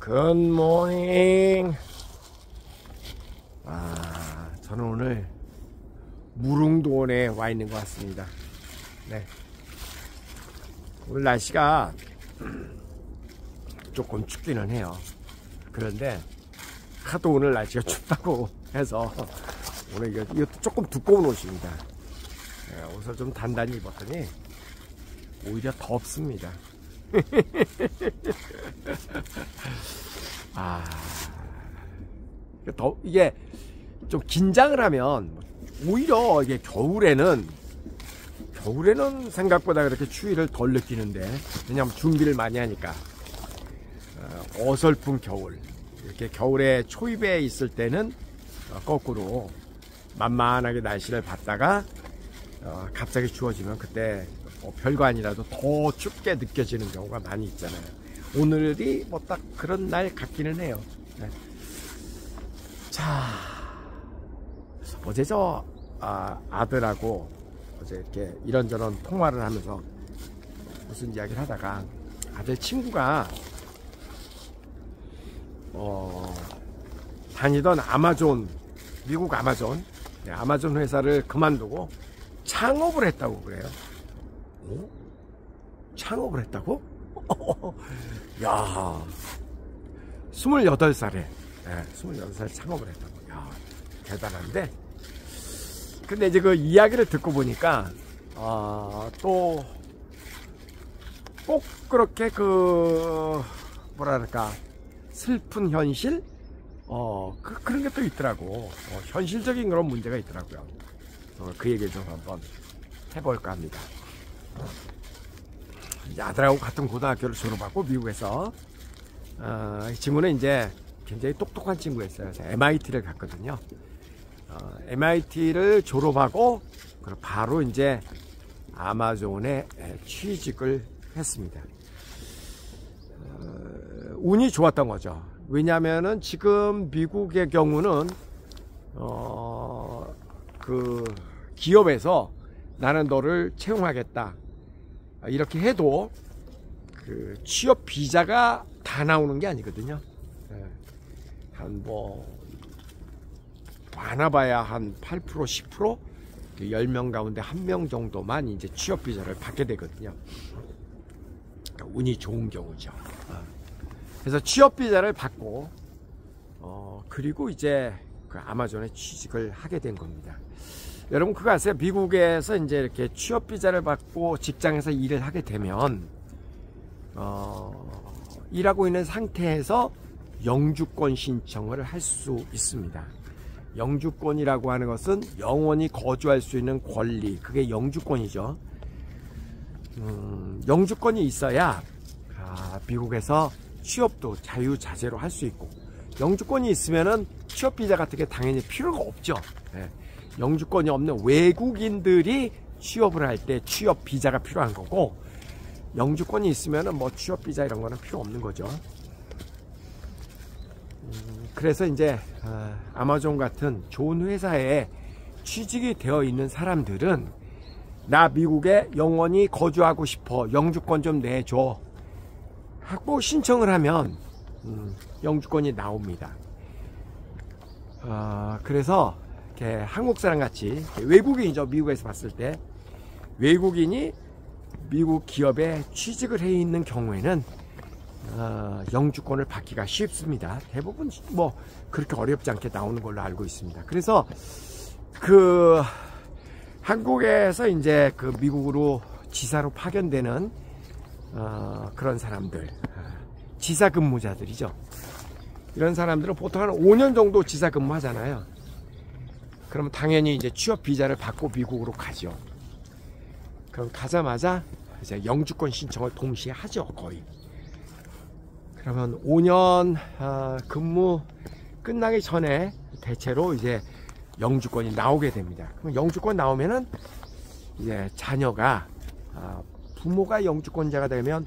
굿모닝. 저는 오늘 무릉도원에 와 있는 것 같습니다. 네. 오늘 날씨가 조금 춥기는 해요. 그런데 하도 오늘 날씨가 춥다고 해서 오늘 이것도 조금 두꺼운 옷입니다. 네, 옷을 좀 단단히 입었더니 오히려 덥습니다. 이게 좀 긴장을 하면 오히려 이게 겨울에는 생각보다 그렇게 추위를 덜 느끼는데, 왜냐하면 준비를 많이 하니까. 어설픈 겨울, 이렇게 겨울에 초입에 있을 때는 거꾸로 만만하게 날씨를 봤다가 갑자기 추워지면 그때 별거 아니라도 더 춥게 느껴지는 경우가 많이 있잖아요. 오늘이 뭐 딱 그런 날 같기는 해요. 네. 자, 어제 아들하고 어제 이렇게 이런저런 통화를 하면서 무슨 이야기를 하다가 아들 친구가 다니던 아마존, 미국 아마존, 네, 아마존 회사를 그만두고 창업을 했다고 그래요. 오? 창업을 했다고? 야, 28살에, 네, 28살에 창업을 했다고. 야, 대단한데? 근데 이제 그 이야기를 듣고 보니까, 또, 꼭 그렇게 뭐랄까, 슬픈 현실? 그런 게 또 있더라고. 현실적인 그런 문제가 있더라고요. 그 얘기를 좀 한번 해볼까 합니다. 아들하고 같은 고등학교를 졸업하고 미국에서, 이 친구는 이제 굉장히 똑똑한 친구였어요. 그래서 MIT를 갔거든요. MIT를 졸업하고 바로 이제 아마존에 취직을 했습니다. 운이 좋았던 거죠. 왜냐면은 지금 미국의 경우는 그 기업에서 나는 너를 채용하겠다 이렇게 해도 그 취업 비자가 다 나오는 게 아니거든요. 한 많아봐야 한 8%, 10%? 10명 가운데 1명 정도만 이제 취업 비자를 받게 되거든요. 그러니까 운이 좋은 경우죠. 그래서 취업 비자를 받고 그리고 이제 그 아마존에 취직을 하게 된 겁니다. 여러분 그거 아세요? 미국에서 이제 이렇게 취업 비자를 받고 직장에서 일을 하게 되면 일하고 있는 상태에서 영주권 신청을 할 수 있습니다. 영주권이라고 하는 것은 영원히 거주할 수 있는 권리, 그게 영주권이죠. 영주권이 있어야 미국에서 취업도 자유자재로 할 수 있고, 영주권이 있으면은 취업 비자 같은 게 당연히 필요가 없죠. 네. 영주권이 없는 외국인들이 취업을 할 때 취업 비자가 필요한 거고, 영주권이 있으면은 뭐 취업 비자 이런 거는 필요 없는 거죠. 그래서 이제 아마존 같은 좋은 회사에 취직이 되어 있는 사람들은 나 미국에 영원히 거주하고 싶어, 영주권 좀 내줘 하고 신청을 하면 영주권이 나옵니다. 그래서 이렇게 한국 사람 같이 외국인이죠. 미국에서 봤을 때 외국인이 미국 기업에 취직을 해 있는 경우에는 영주권을 받기가 쉽습니다. 대부분 뭐 그렇게 어렵지 않게 나오는 걸로 알고 있습니다. 그래서 그 한국에서 이제 그 미국으로 지사로 파견되는 그런 사람들, 지사 근무자들이죠. 이런 사람들은 보통 한 5년 정도 지사 근무하잖아요. 그러면 당연히 이제 취업 비자를 받고 미국으로 가죠. 그럼 가자마자 이제 영주권 신청을 동시에 하죠, 거의. 그러면 5년 근무 끝나기 전에 대체로 이제 영주권이 나오게 됩니다. 그럼 영주권 나오면은 이제 자녀가 부모가 영주권자가 되면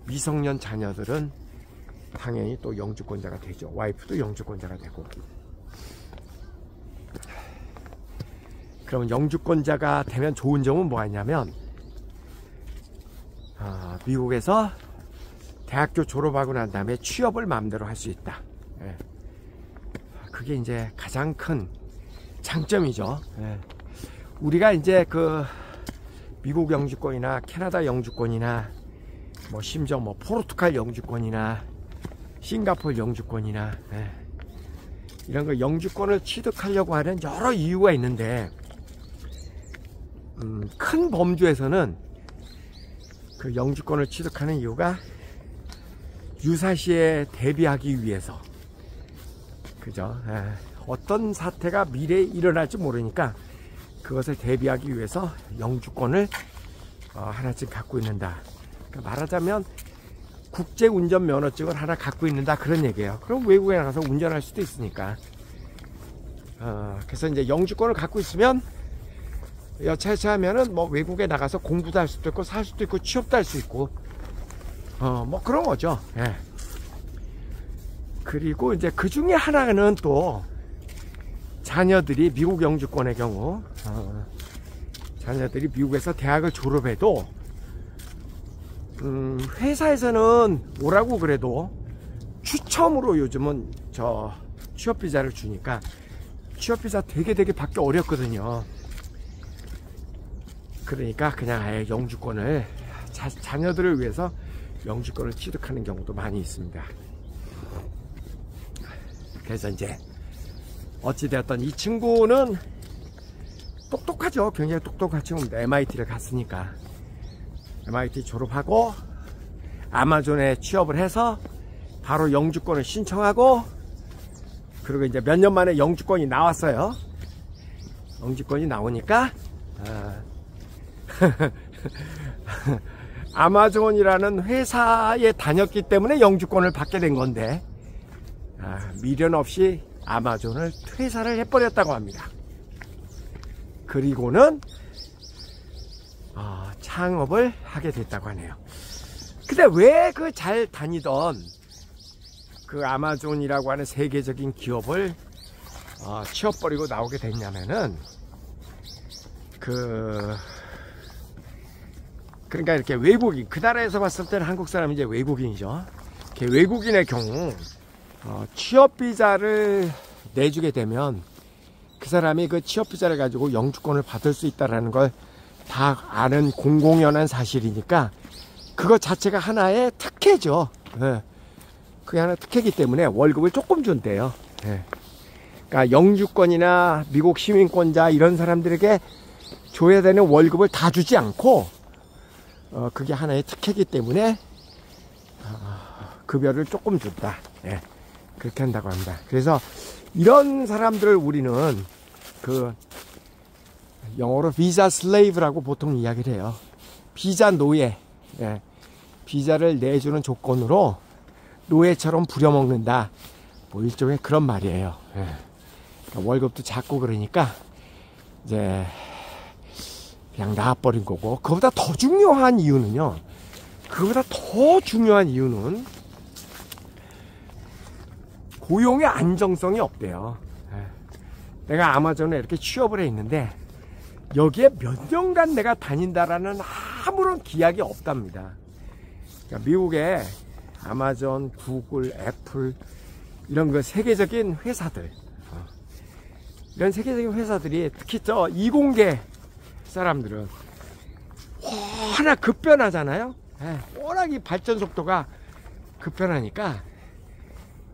미성년 자녀들은 당연히 또 영주권자가 되죠. 와이프도 영주권자가 되고. 그러면 영주권자가 되면 좋은 점은 뭐가 있냐면 미국에서 대학교 졸업하고 난 다음에 취업을 마음대로 할 수 있다. 예. 그게 이제 가장 큰 장점이죠. 예. 우리가 이제 그 미국 영주권이나 캐나다 영주권이나 뭐 심지어 뭐 포르투갈 영주권이나 싱가포르 영주권이나 이런 거 영주권을 취득하려고 하는 여러 이유가 있는데 큰 범주에서는 그 영주권을 취득하는 이유가 유사시에 대비하기 위해서, 그죠? 어떤 사태가 미래에 일어날지 모르니까 그것을 대비하기 위해서 영주권을 하나씩 갖고 있는다. 그러니까 말하자면 국제운전면허증을 하나 갖고 있는다, 그런 얘기예요. 그럼 외국에 나가서 운전할 수도 있으니까. 그래서 이제 영주권을 갖고 있으면 여차하면은 뭐 외국에 나가서 공부도 할 수도 있고 살 수도 있고 취업도 할 수 있고 뭐 그런 거죠. 예. 그리고 이제 그 중에 하나는 또 자녀들이 미국 영주권의 경우 자녀들이 미국에서 대학을 졸업해도 회사에서는 뭐라고 그래도 추첨으로 요즘은 저 취업비자를 주니까 취업비자 되게 받기 어렵거든요. 그러니까 그냥 아예 영주권을 자녀들을 위해서 영주권을 취득하는 경우도 많이 있습니다. 그래서 이제 어찌되었던 이 친구는 똑똑하죠. 굉장히 똑똑한 친구입니다. MIT를 갔으니까. MIT 졸업하고 아마존에 취업을 해서 바로 영주권을 신청하고, 그리고 이제 몇 년 만에 영주권이 나왔어요. 영주권이 나오니까 아마존이라는 회사에 다녔기 때문에 영주권을 받게 된 건데 미련 없이 아마존을 퇴사를 해버렸다고 합니다. 그리고는 창업을 하게 됐다고 하네요. 근데 왜 그 잘 다니던 그 아마존이라고 하는 세계적인 기업을 치워버리고 나오게 됐냐면은 그러니까 이렇게 외국인, 그 나라에서 봤을 때는 한국 사람이 이제 외국인이죠. 외국인의 경우 취업비자를 내주게 되면 그 사람이 그 취업비자를 가지고 영주권을 받을 수 있다는 걸 다 아는 공공연한 사실이니까 그거 자체가 하나의 특혜죠. 그게 하나 특혜이기 때문에 월급을 조금 준대요. 그러니까 영주권이나 미국 시민권자 이런 사람들에게 줘야 되는 월급을 다 주지 않고 그게 하나의 특혜이기 때문에 급여를 조금 준다. 그렇게 한다고 합니다. 그래서 이런 사람들을 우리는 그 영어로 비자 슬레이브라고 보통 이야기를 해요. 비자 노예. 비자를 내주는 조건으로 노예처럼 부려먹는다. 뭐 일종의 그런 말이에요. 그러니까 월급도 작고 그러니까 이제 그냥 놔버린 거고, 그거보다 더 중요한 이유는요. 고용의 안정성이 없대요. 내가 아마존에 이렇게 취업을 해 있는데 여기에 몇 년간 내가 다닌다라는 아무런 기약이 없답니다. 그러니까 미국에 아마존, 구글, 애플 이런 그 세계적인 회사들, 이런 세계적인 회사들이 특히 저 이공계 사람들은 워낙 급변하잖아요. 워낙 이 발전 속도가 급변하니까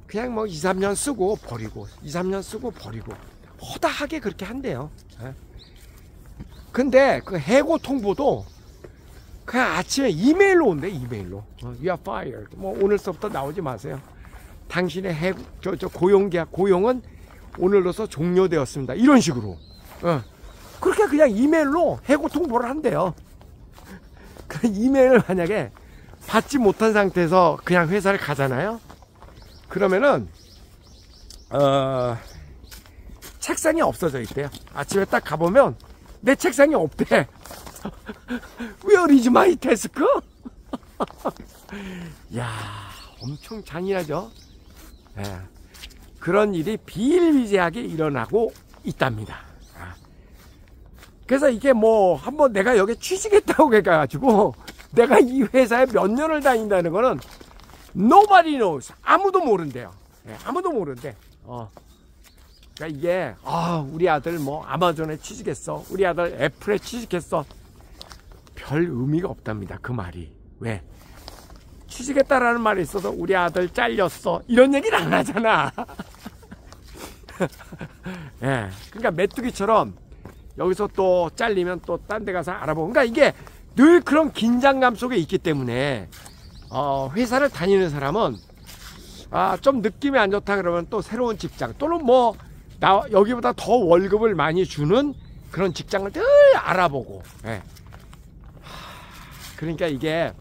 그냥 뭐 2, 3년 쓰고 버리고 2, 3년 쓰고 버리고 허다하게 그렇게 한대요. 근데 그 해고 통보도 그냥 아침에 이메일로 온대. 이메일로 You are fired. 뭐 오늘서부터 나오지 마세요. 당신의 해고 저 고용계약 고용은 오늘로서 종료되었습니다. 이런 식으로 그렇게 그냥 이메일로 해고 통보를 한대요. 그 이메일을 만약에 받지 못한 상태에서 그냥 회사를 가잖아요. 그러면은 책상이 없어져 있대요. 아침에 딱 가보면 내 책상이 없대. Where is my desk? 야, 엄청 잔인하죠. 그런 일이 비일비재하게 일어나고 있답니다. 그래서 이게 뭐 한번 내가 여기 취직했다고 해가지고 내가 이 회사에 몇 년을 다닌다는 거는 Nobody knows. 아무도 모른대요. 예, 아무도 모른대. 그러니까 이게 우리 아들 뭐 아마존에 취직했어. 우리 아들 애플에 취직했어. 별 의미가 없답니다. 그 말이. 왜? 취직했다라는 말이 있어서 우리 아들 잘렸어. 이런 얘기는 안 하잖아. 예, 그러니까 메뚜기처럼 여기서 또 잘리면 또 딴 데 가서 알아보고. 그러니까 이게 늘 그런 긴장감 속에 있기 때문에 회사를 다니는 사람은 좀 느낌이 안 좋다 그러면 또 새로운 직장 또는 뭐 여기보다 더 월급을 많이 주는 그런 직장을 늘 알아보고. 예. 그러니까 이게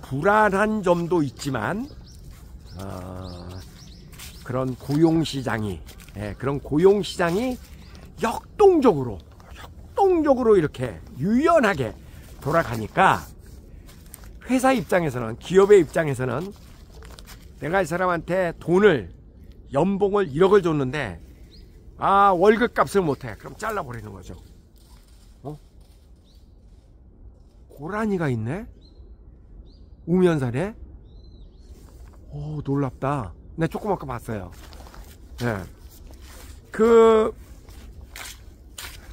불안한 점도 있지만 그런 고용시장이 역동적으로 이렇게 유연하게 돌아가니까 회사 입장에서는, 기업의 입장에서는 내가 이 사람한테 연봉을 1억을 줬는데 월급 값을 못해. 그럼 잘라버리는 거죠. 고라니가 있네? 우면산에? 놀랍다. 네, 조금 아까 봤어요. 네.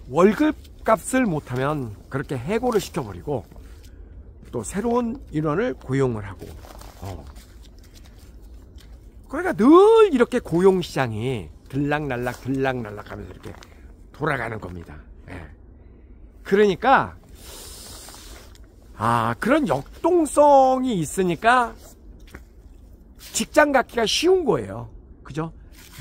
월급 값을 못하면 그렇게 해고를 시켜버리고 또 새로운 인원을 고용을 하고. 그러니까 늘 이렇게 고용시장이 들락날락 하면서 이렇게 돌아가는 겁니다. 네. 그러니까 그런 역동성이 있으니까 직장 갖기가 쉬운 거예요. 그죠?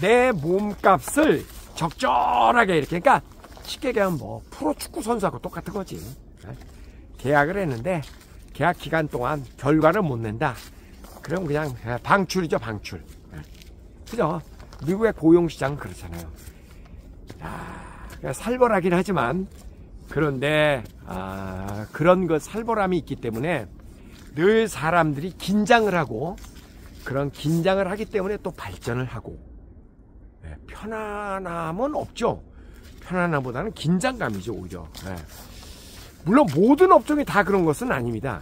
내 몸값을 적절하게 이렇게. 그러니까 쉽게 얘기하면 뭐 프로축구 선수하고 똑같은 거지. 계약을 했는데 계약 기간 동안 결과를 못 낸다. 그럼 그냥 방출이죠, 방출. 그죠? 미국의 고용시장은 그렇잖아요. 살벌하긴 하지만 그런데 그런 살벌함이 있기 때문에 늘 사람들이 긴장을 하고, 그런 긴장을 하기 때문에 또 발전을 하고. 편안함은 없죠. 편안함보다는 긴장감이죠, 오히려. 물론 모든 업종이 다 그런 것은 아닙니다.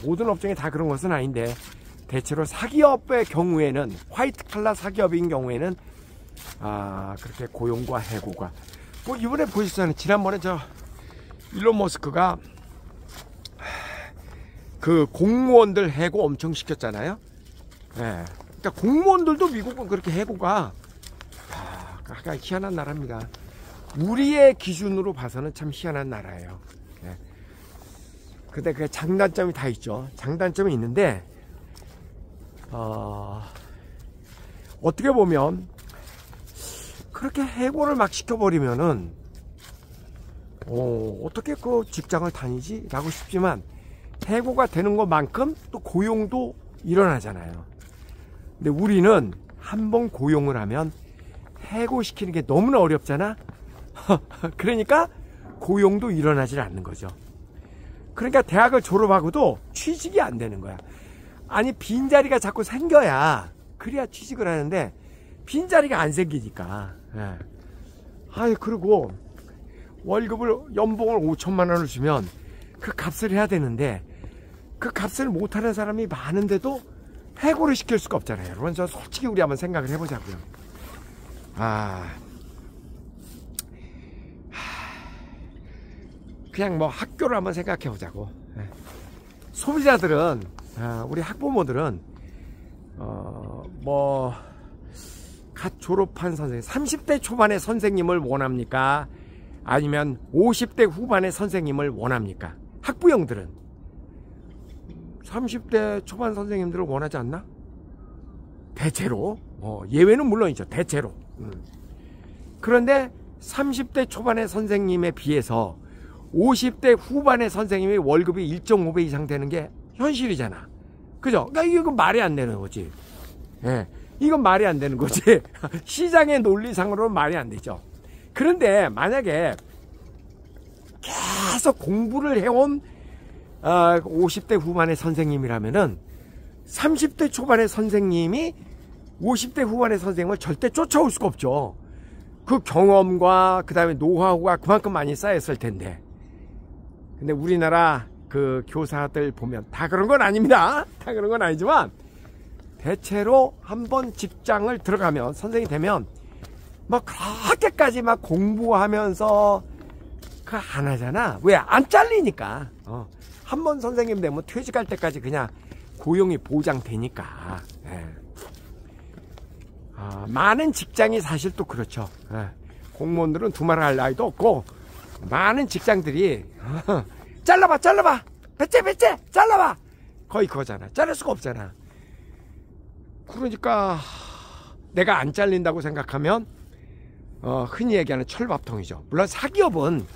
모든 업종이 다 그런 것은 아닌데 대체로 사기업의 경우에는, 화이트 칼라 사기업인 경우에는 그렇게 고용과 해고가 뭐 이번에 보셨잖아요. 지난번에 일론 머스크가 그 공무원들 해고 엄청 시켰잖아요. 그러니까 공무원들도 미국은 그렇게 해고가 약간 희한한 나라입니다. 우리의 기준으로 봐서는 참 희한한 나라예요. 근데 그 장단점이 다 있죠. 장단점이 있는데 어떻게 보면 그렇게 해고를 막 시켜버리면은 어떻게 그 직장을 다니지? 라고 싶지만 해고가 되는 것만큼 또 고용도 일어나잖아요. 근데 우리는 한번 고용을 하면 해고시키는 게 너무나 어렵잖아. 그러니까 고용도 일어나질 않는 거죠. 그러니까 대학을 졸업하고도 취직이 안 되는 거야. 아니, 빈자리가 자꾸 생겨야 그래야 취직을 하는데 빈자리가 안 생기니까. 그리고 연봉을 5천만 원을 주면 그 값을 해야 되는데 그 값을 못하는 사람이 많은데도 해고를 시킬 수가 없잖아요. 여러분, 저 솔직히 우리 한번 생각을 해보자고요. 그냥 뭐 학교를 한번 생각해 보자고. 소비자들은, 우리 학부모들은 갓 졸업한 선생님, 30대 초반의 선생님을 원합니까? 아니면 50대 후반의 선생님을 원합니까? 학부형들은 30대 초반 선생님들을 원하지 않나? 대체로. 예외는 물론이죠. 대체로. 그런데 30대 초반의 선생님에 비해서 50대 후반의 선생님이 월급이 1.5배 이상 되는 게 현실이잖아. 그죠? 그러니까 이건 말이 안 되는 거지. 이건 말이 안 되는 거지. 시장의 논리상으로는 말이 안 되죠. 그런데 만약에 계속 공부를 해온 50대 후반의 선생님이라면은 30대 초반의 선생님이 50대 후반의 선생님을 절대 쫓아올 수가 없죠. 그 경험과 그 다음에 노하우가 그만큼 많이 쌓였을 텐데. 근데 우리나라 그 교사들 보면 다 그런 건 아닙니다. 다 그런 건 아니지만 대체로 한번 직장을 들어가면 선생님이 되면 뭐 그렇게까지 막 공부하면서 그 안 하잖아. 왜? 안 잘리니까. 한번 선생님 되면 퇴직할 때까지 그냥 고용이 보장되니까. 예. 많은 직장이 사실 또 그렇죠. 예. 공무원들은 두말할 나위도 없고 많은 직장들이 잘라봐 배째 잘라봐 거의 그거잖아. 자를 수가 없잖아. 그러니까 내가 안 잘린다고 생각하면 흔히 얘기하는 철밥통이죠. 물론 사기업은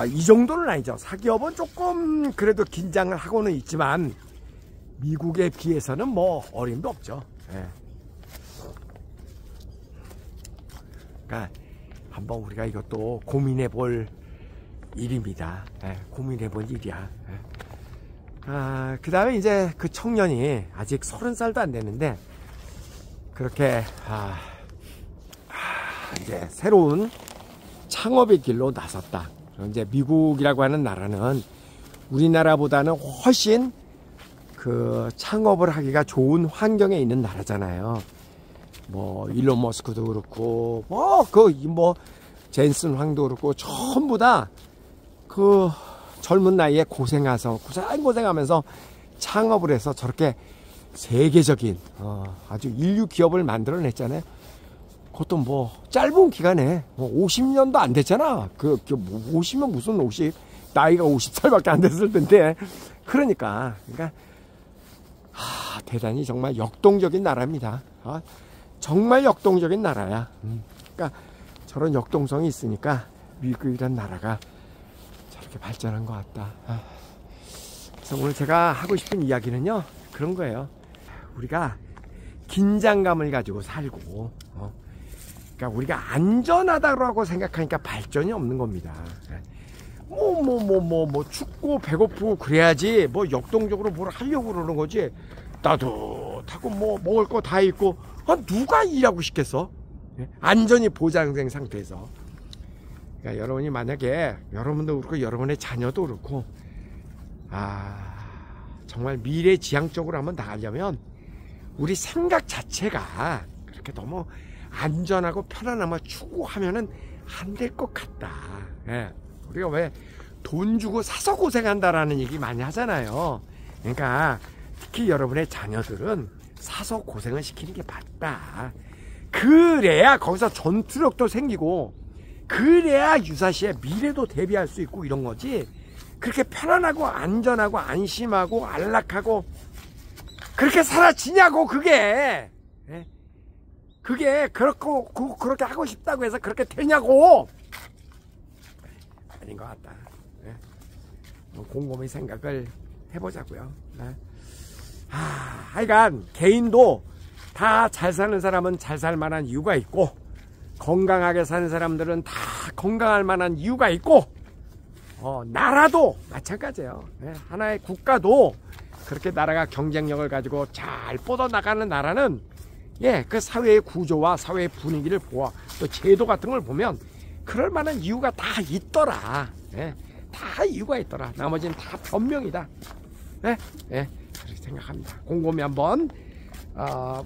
이 정도는 아니죠. 사기업은 조금 그래도 긴장을 하고는 있지만 미국에 비해서는 뭐 어림도 없죠. 예. 그러니까 한번 우리가 이것도 고민해 볼 일입니다. 예, 고민해 볼 일이야. 예. 그 다음에 이제 그 청년이 아직 30살도 안 됐는데 그렇게 이제 새로운 창업의 길로 나섰다. 이제 미국이라고 하는 나라는 우리나라보다는 훨씬 그 창업을 하기가 좋은 환경에 있는 나라잖아요. 뭐 일론 머스크도 그렇고 뭐 젠슨 황도 그렇고 전부 다 그 젊은 나이에 고생하면서 창업을 해서 저렇게 세계적인 아주 인류 기업을 만들어냈잖아요. 그것도 뭐 짧은 기간에 50년도 안 됐잖아. 그 50년 무슨 50 나이가 50살밖에 안 됐을 텐데 그러니까 대단히 정말 역동적인 나라입니다. 정말 역동적인 나라야. 그러니까 저런 역동성이 있으니까 미국이란 나라가 저렇게 발전한 것 같다. 그래서 오늘 제가 하고 싶은 이야기는요 그런 거예요. 우리가 긴장감을 가지고 살고 그러니까 우리가 안전하다고 생각하니까 발전이 없는 겁니다. 뭐 춥고 배고프고 그래야지 뭐 역동적으로 뭘 하려고 그러는 거지. 따뜻하고 뭐 먹을 거 다 있고 누가 일하고 싶겠어? 안전이 보장된 상태에서. 그러니까 여러분이 만약에 여러분도 그렇고 여러분의 자녀도 그렇고 정말 미래지향적으로 한번 나가려면 우리 생각 자체가 그렇게 너무 안전하고 편안함을 추구하면은 안 될 것 같다. 예. 우리가 왜 돈 주고 사서 고생한다라는 얘기 많이 하잖아요. 그러니까 특히 여러분의 자녀들은 사서 고생을 시키는 게 맞다. 그래야 거기서 전투력도 생기고 그래야 유사시에 미래도 대비할 수 있고 이런 거지. 그렇게 편안하고 안전하고 안심하고 안락하고 그렇게 살아지냐고 그게. 예? 그게 그렇게 하고 싶다고 해서 그렇게 되냐고. 아닌 것 같다. 예? 곰곰이 생각을 해보자고요. 예? 하여간 개인도 다 잘 사는 사람은 잘 살 만한 이유가 있고 건강하게 사는 사람들은 다 건강할 만한 이유가 있고 나라도 마찬가지예요. 예? 하나의 국가도 그렇게 나라가 경쟁력을 가지고 잘 뻗어나가는 나라는 그 사회의 구조와 사회의 분위기를 보아 또 제도 같은 걸 보면 그럴 만한 이유가 다 있더라. 다 이유가 있더라. 나머지는 다 변명이다. 그렇게 생각합니다. 곰곰이 한번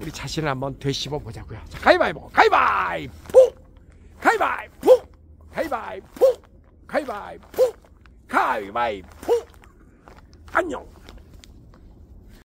우리 자신을 한번 되씹어 보자고요. 자, 가위바위보, 가위바위보, 가위바위보, 가위바위보, 가위바위보, 가위바위보. 안녕.